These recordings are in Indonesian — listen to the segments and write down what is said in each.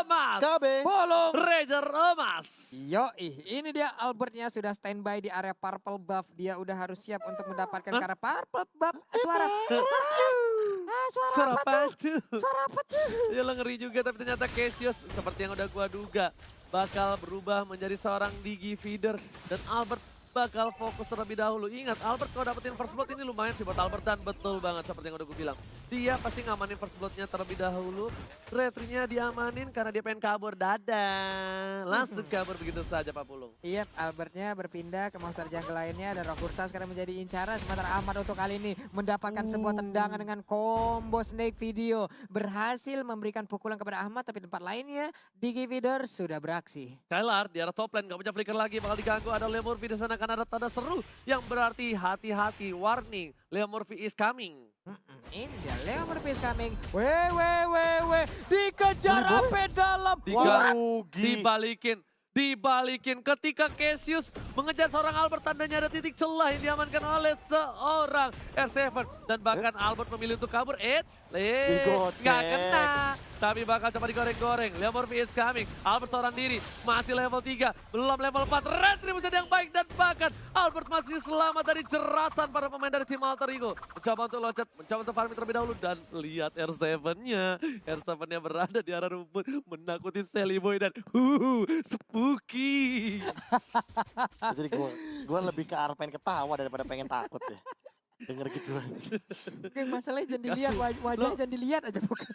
Emas. KB. Bolong. Ranger Emas. Yoi, ini dia Albertnya sudah standby di area purple buff. Dia udah harus siap untuk mendapatkan Hah? karena purple buff. Suara. Suara apa tuh? Suara apa tuh? Ya lo ngeri juga, tapi ternyata Cassius seperti yang udah gua duga bakal berubah menjadi seorang Digi Feeder dan Albert bakal fokus terlebih dahulu. Ingat, Albert kalau dapetin first blood ini lumayan sih buat Albert dan betul banget seperti yang udah gue bilang. Dia pasti ngamanin first bloodnya terlebih dahulu. Retrinya diamanin karena dia pengen kabur. Dadah. Langsung kabur begitu saja Pak Pulung. Iya, Albertnya berpindah ke monster jungle lainnya dan Rock Ursa sekarang menjadi incaran. Sementara Ahmad untuk kali ini mendapatkan sebuah tendangan dengan combo snake video. Berhasil memberikan pukulan kepada Ahmad, tapi tempat lainnya Digi Feeder sudah beraksi. Skylar di arah top lane, gak punya flicker lagi, bakal diganggu. Ada Leo Murphy di sana karena ada tanda seru yang berarti hati-hati, warning, Leo Murphy is coming. Ini dia Leo Murphy is coming. Weh. Dikejar sampai dalam. Dibalikin ketika Cassius mengejar seorang Albert, tandanya ada titik celah yang diamankan oleh seorang R7 dan bahkan Albert memilih untuk kabur. Nggak kena, tapi bakal coba digoreng-goreng. Leo Murphy is coming, Albert seorang diri, masih level 3, belum level 4. Retribution yang baik dan bahkan Albert masih selamat dari jeratan para pemain dari tim Alter Ego. Mencoba untuk loncat, mencoba untuk farming terlebih dahulu dan lihat R7-nya. R7-nya berada di arah rumput, menakuti Sally Boy dan spooky. Jadi gue lebih ke arah pengen ketawa daripada pengen takut ya. Denger gituan. Masalahnya jangan dilihat, wajahnya jangan dilihat aja bukan.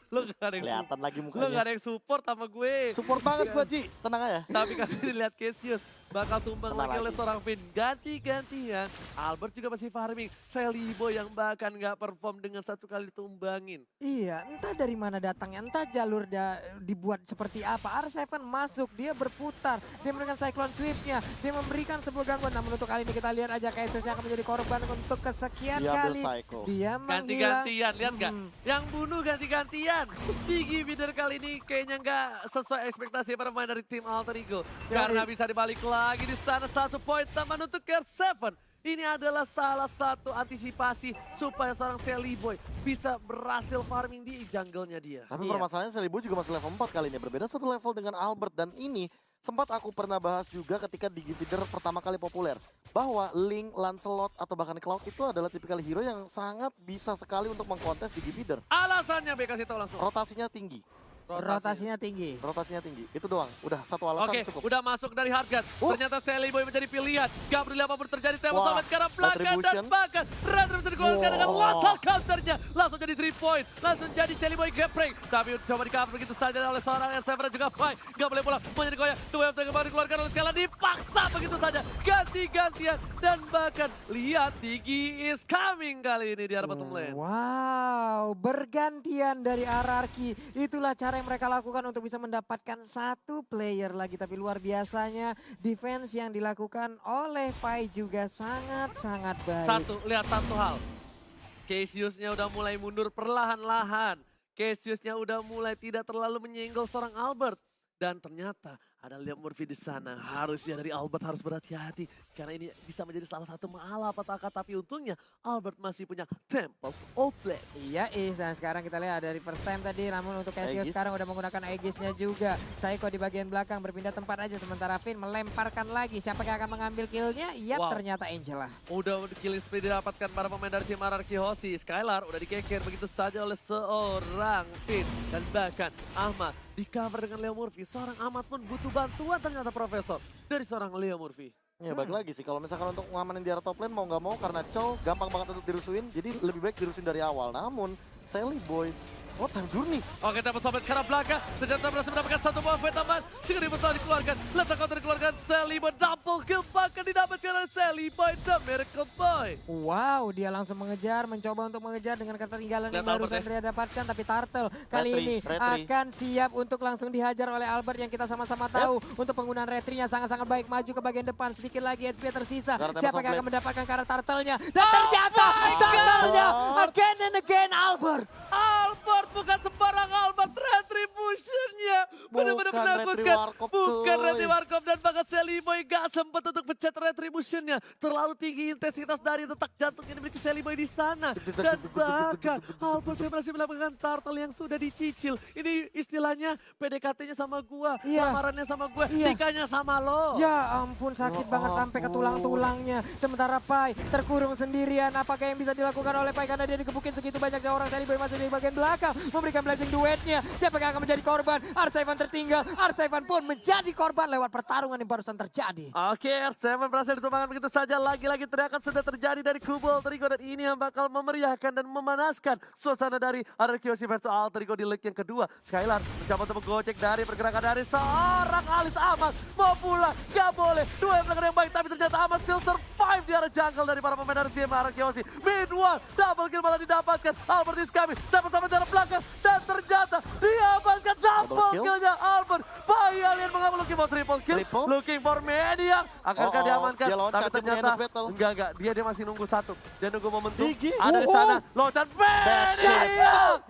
Lo gak ada yang Kelihatan lagi Lo mukanya. gak ada yang support sama gue. Support banget gue Ji, tenang aja. Tapi kali ini lihat Cassius bakal tumbang Tenang lagi oleh lagi. seorang Finn. Ganti-gantian. Albert juga masih farming. Sally Boy yang bahkan gak perform dengan satu kali tumbangin. Iya, entah dari mana datangnya, entah jalur dibuat seperti apa. R7 masuk, dia berputar, dia memberikan cyclone sweep-nya, dia memberikan sebuah gangguan. Namun untuk kali ini kita lihat aja Cassius yang akan menjadi korban untuk kesekian Dia ambil kali. psycho. Dia menghilang. Ganti-gantian, lihat gak? Yang bunuh ganti-gantian. Digi Feeder kali ini kayaknya gak sesuai ekspektasi para pemain dari tim Alter Ego. Karena bisa dibalik lagi di sana 1 poin tambahan untuk R7. Ini adalah salah satu antisipasi supaya seorang Sally Boy bisa berhasil farming di jungle-nya dia. Tapi Iya. permasalahannya Sally Boy juga masih level 4 kali ini. Berbeda satu level dengan Albert. Dan ini sempat aku pernah bahas juga ketika Digi Feeder pertama kali populer. Bahwa Link, Lancelot, atau bahkan Cloud itu adalah tipikal hero yang sangat bisa sekali untuk mengkontes Digi Feeder. Alasannya B kasih tahu langsung. Rotasinya tinggi. Rotasinya tinggi. Rotasinya tinggi. Itu doang. Udah satu alasan Oke, cukup. udah masuk dari Hardgun. Ternyata Sally Boy menjadi pilihan. Gak peduli apapun terjadi, tembak Wah, sampai ke arah belakang dan Retribution. bahkan Retribution dikeluarkan dengan Wow. lethal counternya. Langsung jadi 3 point, langsung jadi Sally Boy geprek. Tapi coba di cover begitu saja oleh seorang R7 dan juga Pai. Gak boleh pulang, mau jadi goyang. Dua yang kembali dikeluarkan oleh Skala, dipaksa begitu saja. Ganti-gantian dan bahkan lihat Digi is coming kali ini di arah bottom lane. Wow, bergantian dari hierarki. Itulah cara yang mereka lakukan untuk bisa mendapatkan satu player lagi. Tapi luar biasanya defense yang dilakukan oleh Pai juga sangat-sangat baik. Lihat satu hal. Cassiusnya udah mulai mundur perlahan-lahan. Cassiusnya udah mulai tidak terlalu menyenggol seorang Albert. Dan ternyata ada Leo Murphy di sana. Harusnya dari Albert harus berhati-hati. Karena ini bisa menjadi salah satu malapetaka. Tapi untungnya Albert masih punya Tempest of Blade. Iya, dan sekarang kita lihat dari first time tadi. Namun untuk Cassius Aegis. sekarang udah menggunakan Aegisnya juga. Psycho di bagian belakang berpindah tempat aja. Sementara Finn melemparkan lagi. Siapa yang akan mengambil killnya? Yap, Wow. ternyata Angela. Udah killing spree didapatkan para pemain dari tim Ararki Hoshi. Skylar udah dikeker begitu saja oleh seorang Finn. Dan bahkan Ahmad di cover dengan Leo Murphy. Seorang Ahmad pun butuh bantuan ternyata Profesor dari seorang Leo Murphy. Ya balik lagi sih, kalau misalkan untuk ngamanin di area top lane mau nggak mau karena Chow gampang banget untuk dirusuin. Jadi lebih baik dirusuin dari awal. Namun Sally Boy, oh time journey. Oke, dapat sobat ke arah belakang. Ternyata berhasil mendapatkan satu buah point tambahan. Segera bersama dikeluarkan. Letak counter dikeluarkan. Sally Boy double kill bahkan didapatkan oleh Sally Boy The Miracle Boy. Wow, dia langsung mengejar, mencoba untuk mengejar dengan ketertinggalan yang Lihat barusan Albert dia dapatkan. Tapi Turtle kali Retri, ini retri. akan siap untuk langsung dihajar oleh Albert yang kita sama-sama tahu. Untuk penggunaan retrinya sangat-sangat baik. Maju ke bagian depan, sedikit lagi HP tersisa. Garden Siapa yang Temple akan mendapatkan ke arah Turtle-nya? Dan ternyata Turtle-nya again and again Albert. Albert bukan sembarang Albert. Retribution-nya benar-benar menakutkan. Warkop, Bukan cuy. Retri Warkop dan bahkan Sally Boy gak sempat untuk pencet retributionnya. Terlalu tinggi intensitas dari detak jantung yang dimiliki Sally Boy di sana. Dan bahkan Albert yang berhasil mendapatkan turtle yang sudah dicicil. Ini istilahnya PDKT-nya sama gua, Iya. lamarannya sama gua, Iya. nikahnya sama lo. Ya ampun sakit Ya banget sampai ke ampun. tulang-tulangnya. Sementara Pai terkurung sendirian. Apakah yang bisa dilakukan oleh Pai karena dia digebukin segitu banyaknya orang. Sally Boy masih di bagian belakang memberikan blessing duetnya. Siapa yang akan menjadi korban? R7 tertinggal. R7 pun menjadi korban lewat pertarungan yang barusan terjadi. Oke, R7 berhasil ditumbangkan begitu saja. Lagi-lagi teriakan sudah terjadi dari kubu Alter Ego. Dan ini yang bakal memeriahkan dan memanaskan suasana dari Ararkiosi versus Alter Ego di leg yang kedua. Skylar mencoba untuk menggocek dari pergerakan dari seorang Alis Ahmad. Mau pulang, gak boleh. Dua yang yang baik, tapi ternyata Ahmad still survive di arah jungle dari para pemain dari tim Ararkiosi. Mid one, double kill malah didapatkan. Albert is coming, dapat sampai dari belakang. Dan ternyata diamankan double kill. killnya Albert. Bayi alien mengambil looking for triple kill. Triple. Looking for Maniac. Akankah diamankan? Dia loncat, Tapi dia punya ternyata endless battle. enggak. Dia masih nunggu satu. Dia nunggu momentum. Digi. Ada di sana. Loncat That's it. Maniac.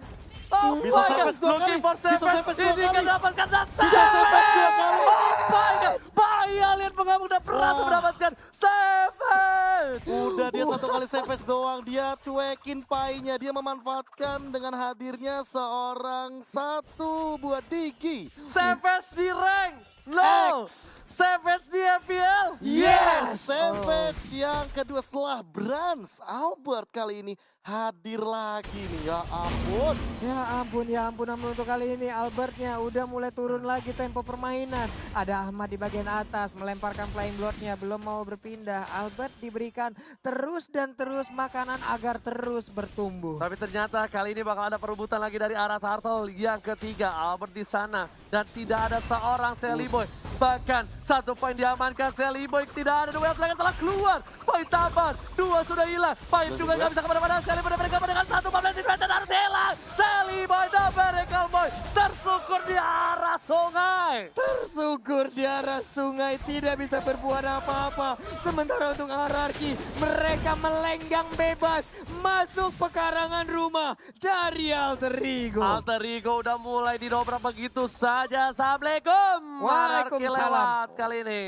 Oh Bisa my God. Savage dua Looking kali. for Bisa Savage. Savage dua Ini kali. kan dapatkan dan Bisa Savage dua kali. Oh my God. Bayi alien mengamuk dan berhasil Wah. mendapatkan Savage. Udah dia satu kali savage doang, dia cuekin painya, dia memanfaatkan dengan hadirnya seorang satu buat Digi. Savage di rank. No. X. Savage di FPL. Yes! Savage yang kedua setelah Brans. Albert kali ini hadir lagi nih, ya ampun. Ya ampun, namun untuk kali ini Albertnya udah mulai turun lagi tempo permainan. Ada Ahmad di bagian atas melemparkan flying bloodnya, belum mau berpindah. Albert diberikan terus dan terus makanan agar terus bertumbuh. Tapi ternyata kali ini bakal ada perebutan lagi dari arah Turtle yang ketiga. Albert di sana dan tidak ada seorang Sally Boy. Bahkan satu poin diamankan Sally Boy, tidak ada duel yang telah keluar. Poin tambahan, dua sudah hilang. Poin juga nggak bisa kemana-mana. Sally Boy mereka dengan satu pemain di dan harus hilang. Sally Boy dan Miracle Boy tersukur di arah sungai. Tersukur di arah sungai, tidak bisa berbuat apa-apa. Sementara untuk Ararki, mereka melenggang bebas masuk pekarangan rumah dari Alter Ego. Alter Ego udah mulai didobrak begitu saja. Assalamualaikum. Ararki Waalaikumsalam. lewat kali ini.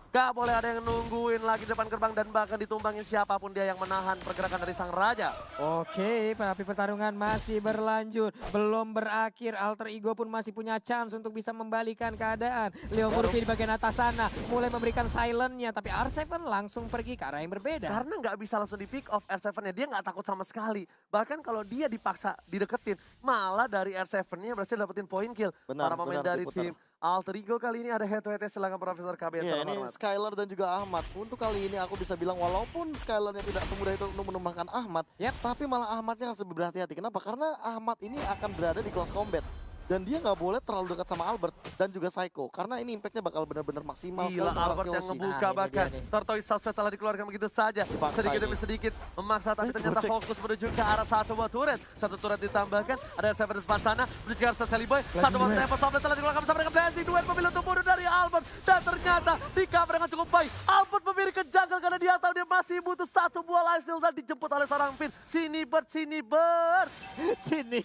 Gak boleh ada yang nungguin lagi depan gerbang dan bahkan ditumbangin siapapun dia yang menahan pergerakan dari sang raja. Oke, tapi pertarungan masih berlanjut, belum berakhir. Alter Ego pun masih punya chance untuk bisa membalikan keadaan. Leo Murphy di bagian atas sana mulai memberikan silentnya, tapi R7 langsung pergi ke arah yang berbeda. Karena nggak bisa langsung di pick off R7-nya, dia nggak takut sama sekali. Bahkan kalau dia dipaksa dideketin, malah dari R7-nya berhasil dapetin point kill. Benar, Para pemain benar, dari diputar. tim Alter Ego kali ini ada head-to-head silakan Profesor KB yang Iya, ini terhormat. Skylar dan juga Ahmad. Untuk kali ini aku bisa bilang walaupun Skylarnya tidak semudah itu untuk menumbangkan Ahmad, tapi malah Ahmadnya harus lebih berhati-hati. Kenapa? Karena Ahmad ini akan berada di close combat. Dan dia nggak boleh terlalu dekat sama Albert dan juga Psycho. Karena ini impactnya bakal benar-benar maksimal. Gila, sekali Albert yang untuk ngebuka Nah, ini bahkan. dia nih. Tortoise Suspect telah dikeluarkan begitu saja. Dipaksa Sedikit ini. demi sedikit memaksa tapi ternyata gocek. fokus menuju ke arah satu buah turret. Satu turret ditambahkan, ada Seven di depan sana. Menuju ke arah Sally Boy. Satu buah tempo Suspect telah dikeluarkan bersama dengan Blessing. Duet memilih untuk bunuh dari Albert. Dan ternyata di cover dengan cukup baik. Albert memilih ke jungle karena dia tahu dia masih butuh satu buah life steal dan dijemput oleh seorang pin. Sini Bird, sini Bird. Sini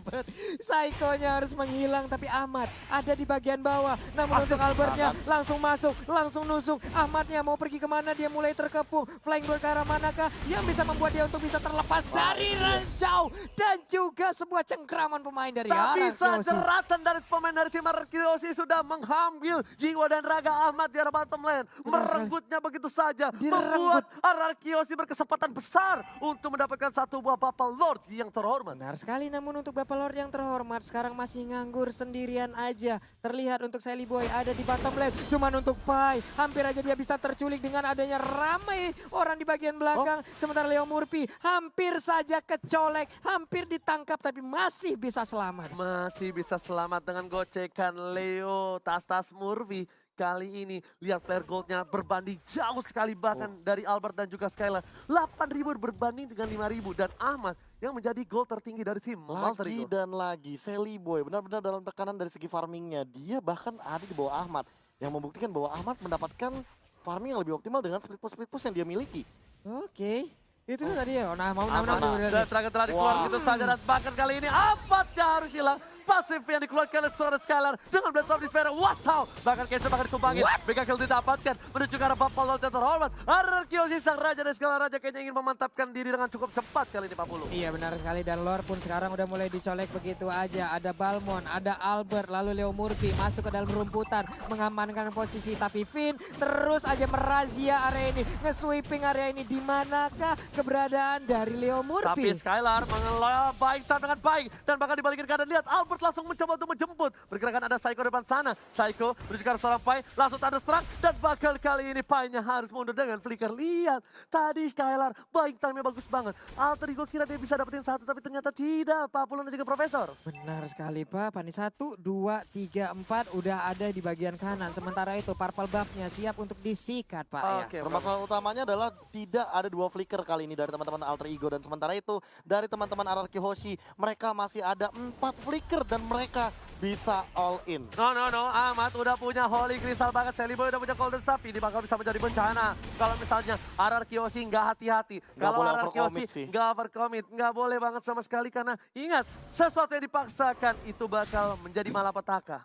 Bert. Psycho-nya harus menghilang, tapi Ahmad ada di bagian bawah. Namun untuk Albertnya langsung masuk, langsung nusuk. Ahmadnya mau pergi kemana, dia mulai terkepung. Flying Bird ke arah manakah yang bisa membuat dia untuk bisa terlepas dari ranjau. Dan juga sebuah cengkraman pemain dari Tapi Ararkiosi. jeratan dari pemain dari tim Ararkiosi sudah mengambil jiwa dan raga Ahmad di arah bottom lane. Merenggutnya begitu saja. Membuat Ararkiosi berkesempatan besar untuk mendapatkan satu buah Bubble Lord yang terhormat. Benar sekali, namun untuk Bapak Lord yang terhormat sekarang masih nganggur sendirian aja. Terlihat untuk Sally Boy ada di bottom lane. Cuman untuk Pai, hampir aja dia bisa terculik dengan adanya ramai orang di bagian belakang. Sementara Leo Murphy hampir saja kecolek, hampir ditangkap tapi masih bisa selamat. Masih bisa selamat dengan gocekan Leo Tas Murphy. Kali ini lihat player goldnya berbanding jauh sekali bahkan dari Albert dan juga Skylar. 8.000 berbanding dengan 5.000 dan Ahmad yang menjadi gold tertinggi dari tim Alter lagi Ego. dan lagi. Sally Boy benar-benar dalam tekanan dari segi farmingnya. Dia bahkan ada di bawah Ahmad. Yang membuktikan bahwa Ahmad mendapatkan farming yang lebih optimal dengan split push yang dia miliki. Oke. Itu tadi ya, nah mau Aman. Dan terakhir telah dikeluar Wah. gitu saja dan bahkan kali ini amatnya harus hilang. Pasif yang dikeluarkan oleh seorang Skylar dengan Blast of Despair. Wow! Bahkan Kece bahkan dikumpangin. Mega kill didapatkan menuju ke arah Buffalo yang terhormat. Ararkiosi sang raja dan Skylar raja kayaknya ingin memantapkan diri dengan cukup cepat kali ini Pak Pulu. Iya benar sekali, dan Lord pun sekarang udah mulai dicolek begitu aja. Ada Balmon, ada Albert, lalu Leo Murphy masuk ke dalam rumputan mengamankan posisi. Tapi Finn terus aja merazia area ini, nge-sweeping area ini. Di manakah keberadaan dari Leo Tapi Murphy? Skylar mengelola baik dengan baik dan bahkan dibalikin keadaan. Lihat Albert langsung mencoba untuk menjemput. Pergerakan ada Psycho depan sana. Psycho menuju ke arah seorang Pai, langsung thunderstruck dan bakal kali ini Pai-nya harus mundur dengan flicker. Lihat tadi Skylar baik, time-nya bagus banget. Alter Ego kira dia bisa dapetin satu tapi ternyata tidak. Pak Pulu dan juga Profesor. Benar sekali Pak, Pani 1, 2, 3, 4 udah ada di bagian kanan. Sementara itu purple buff-nya siap untuk disikat Pak ya. Oke, Permasalahan utamanya adalah tidak ada 2 flicker kali ini dari teman-teman Alter Ego. Dan sementara itu dari teman-teman Ararki Hoshi, mereka masih ada 4 flicker dan mereka bisa all in. No, Ahmad udah punya Holy Crystal banget, Sally Boy udah punya Golden Staff, ini bakal bisa menjadi bencana. Kalau misalnya Ararkiosi nggak hati-hati, kalau boleh Ararkiosi overcommit sih. nggak overcommit, nggak boleh banget sama sekali karena ingat, sesuatu yang dipaksakan itu bakal menjadi malapetaka.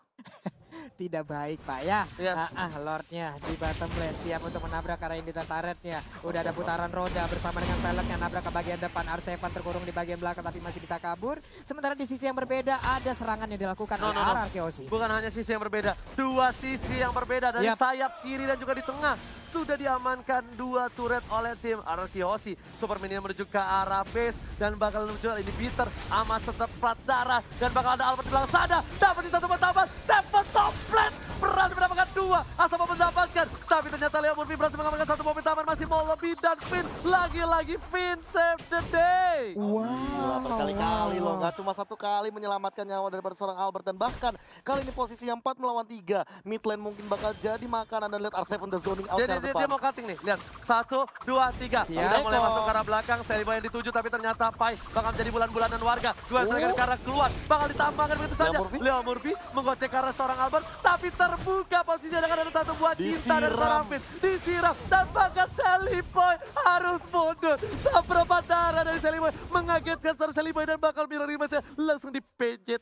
Tidak baik Pak ya. Yes. Lordnya di bottom lane siap untuk menabrak arah inhibitor turretnya. Udah ada putaran roda bersama dengan pelek yang nabrak ke bagian depan. R7 terkurung di bagian belakang tapi masih bisa kabur. Sementara di sisi yang berbeda ada serangan yang dilakukan oleh Ararkiosi. Bukan hanya sisi yang berbeda, 2 sisi yang berbeda dari Yap. sayap kiri dan juga di tengah. Sudah diamankan 2 turret oleh tim Ararkiosi. Super Minion menuju ke arah base dan bakal menuju inhibitor. Amat tetap plat darah dan bakal ada Albert di belakang sana. Dapat di satu pertama, dapat Flat berhasil mendapatkan 2, Asapa mendapatkan, tapi ternyata Leo Murphy berhasil mengamankan 1 mobil taman, masih mau lebih dan Finn, lagi-lagi Finn save the day. Gila, berkali-kali loh, gak cuma 1 kali menyelamatkan nyawa daripada seorang Albert. Dan bahkan kali ini posisi yang 4 melawan 3, mid lane mungkin bakal jadi makanan. Dan lihat R7 the zoning out dari Dia depan. mau cutting nih, lihat 1, 2, 3. Siap. Udah mulai masuk ke arah belakang, Sally Boy yang dituju tapi ternyata Pai bakal menjadi bulan-bulanan warga. 2 ke arah keluar, bakal ditambahkan begitu saja. Leo Murphy menggocek ke arah seorang Albert, tapi terbuka posisinya dengan ada 1 buah cinta dari seorang Finn. Disiram dan bahkan Sally Boy harus mundur. Seperempat darah dari Sally Boy mengagetkan seorang Sally Boy dan bakal mirror image langsung dipejet.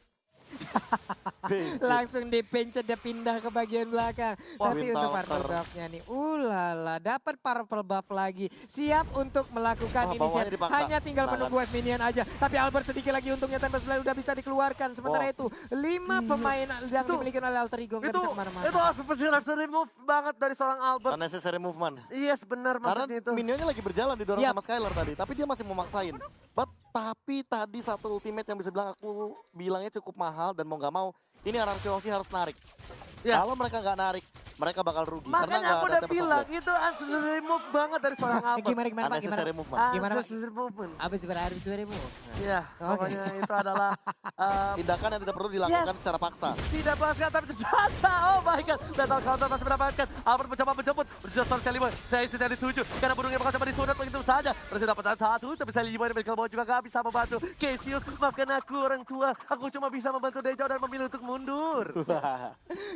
Langsung dipencet dia pindah ke bagian belakang. Wah, Tapi Win untuk Talker. purple buff-nya nih, ulala, dapat purple buff lagi. Siap untuk melakukan Wah, inisiatif. bawahnya dipaksa. Hanya tinggal Banget. menunggu wave minion aja. Tapi Albert sedikit lagi untungnya Tempest Blade udah bisa dikeluarkan. Sementara itu 5 pemain yang dimiliki oleh Alter Ego nggak bisa kemana-mana. Itu harus remove banget dari seorang Albert. Unnecessary movement. Yes, benar Karena maksudnya itu. minionnya lagi berjalan didorong Yap. sama Skylar tadi, tapi dia masih memaksain. Tapi tadi 1 ultimate yang bisa bilang aku bilangnya cukup mahal dan mau nggak mau, ini Ararkiosi harus narik. Ya. Kalau mereka nggak narik, mereka bakal rugi. karena Makanya nggak aku ada udah Tempest of bilang Blade. itu unnecessary move banget dari seorang Albert. Gimana Pak? Gimana? Unnecessary movement. Gimana, Pak? Unnecessary movement. Apa sih berarti sebenarnya? Iya, Oke. pokoknya itu adalah Tindakan yang tidak perlu dilakukan Yes. secara paksa. tidak pasca tapi ternyata oh my god, Lethal Counter masih mendapatkan. Albert mencoba menjemput, berjuang seorang Sally Boy. Saya dituju karena burungnya bakal coba disunat begitu saja. Berhasil dapat 1, tapi Sally Boy dan Michael Boy juga gak bisa membantu. Cassius, maafkan aku orang tua, aku cuma bisa membantu dari jauh dan memilih untuk mundur.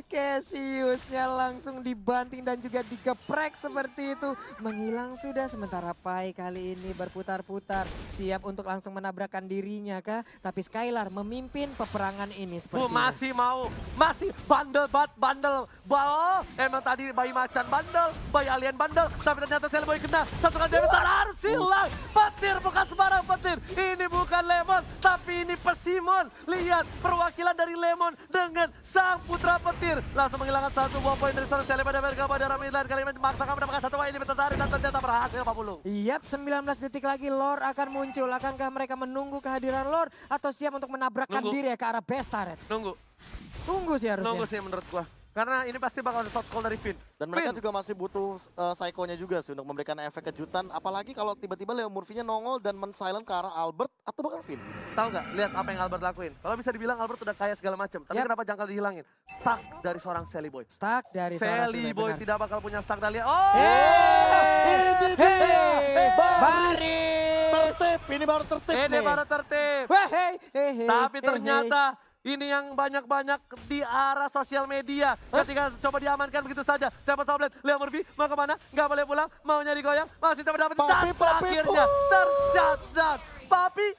Cassiusnya langsung dibanting dan juga digeprek seperti itu. Menghilang sudah, sementara Pai kali ini berputar-putar. Siap untuk langsung menabrakkan dirinya kah? Tapi Skylar memimpin peperangan ini seperti Masih bandel. Bawa, emang tadi bayi macan bandel, bayi alien bandel, tapi ternyata Sally Boy kena. Satu kali damage dan harus hilang. Petir bukan sembarang petir. Ini bukan Lemon, tapi ini Persimmon. Lihat perwakilan dari Lemon dengan sang putra petir. Langsung menghilangkan 1 buah poin dari seorang Sally Boy dan Bergabung dari Midland. Kali ini memaksakan mendapatkan 1 poin ini tertarik dan ternyata berhasil 40. Yap, 19 detik lagi Lord akan muncul. Akankah mereka menunggu kehadiran Lord atau siap untuk menabrakkan Nunggu. diri ya ke arah best turret? Tunggu sih harusnya. Nunggu sih menurut gua. Karena ini pasti bakal ada shot call dari Finn. Dan mereka Finn, juga masih butuh psycho-nya juga sih untuk memberikan efek kejutan. Apalagi kalau tiba-tiba Leo Murphy-nya nongol dan men-silent ke arah Albert atau bahkan Finn. tahu nggak? Lihat apa yang Albert lakuin. Kalau bisa dibilang Albert udah kaya segala macam. Tapi Yap. kenapa jangkal dihilangin? Stuck dari seorang Sally Boy. Stuck dari seorang Sally Sally, Boy benar. tidak bakal punya stuck dari oh! Baris! Tertib, ini baru tertib Ini nih. baru tertib. Wah, hey. Tapi ternyata Ini yang banyak-banyak di arah sosial media. Ketika coba diamankan begitu saja. Dapat Soblet, Leo Murphy mau kemana? Nggak boleh pulang, maunya digoyang. Masih dapat dan akhirnya tershutdown. Papi,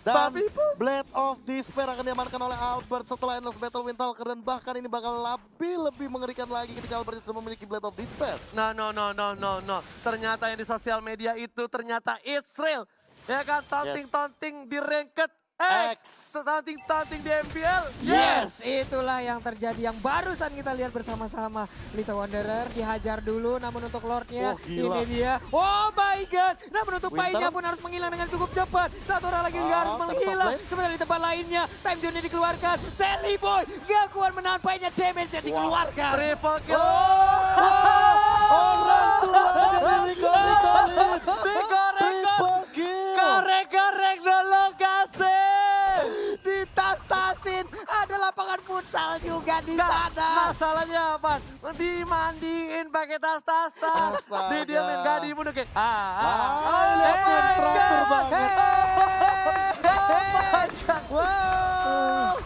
Dan Blade of Despair akan diamankan oleh Albert setelah Endless Battle Wind Talker. Dan bahkan ini bakal lebih mengerikan lagi ketika Albert sudah memiliki Blade of Despair. No. Ternyata yang di sosial media itu ternyata it's real. Ya kan, taunting di ranked X. Taunting di MPL. Yes, itulah yang terjadi yang barusan kita lihat bersama-sama. Little Wanderer dihajar dulu, namun untuk Lordnya ini dia. Oh my god, namun untuk Painya pun harus menghilang dengan cukup cepat. Satu orang lagi harus menghilang. Sementara di tempat lainnya, Time Zone dikeluarkan. Sally Boy gak kuat menahan Painya, damage yang dikeluarkan. Triple kill. Orang tua jadi digoreng. Korek dulu kasih. Ditas-tasin, ada lapangan futsal juga di sana. Masalahnya apa? Dimandiin pakai tas. Didiamin, gak dibunuh kayak. Traktor banget. Wow,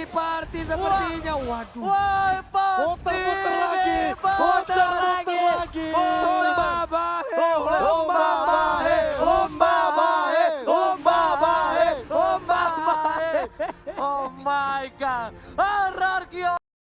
party sepertinya. Waduh. Wah, Puter lagi. Puter lagi. Oh my god. Hierarchy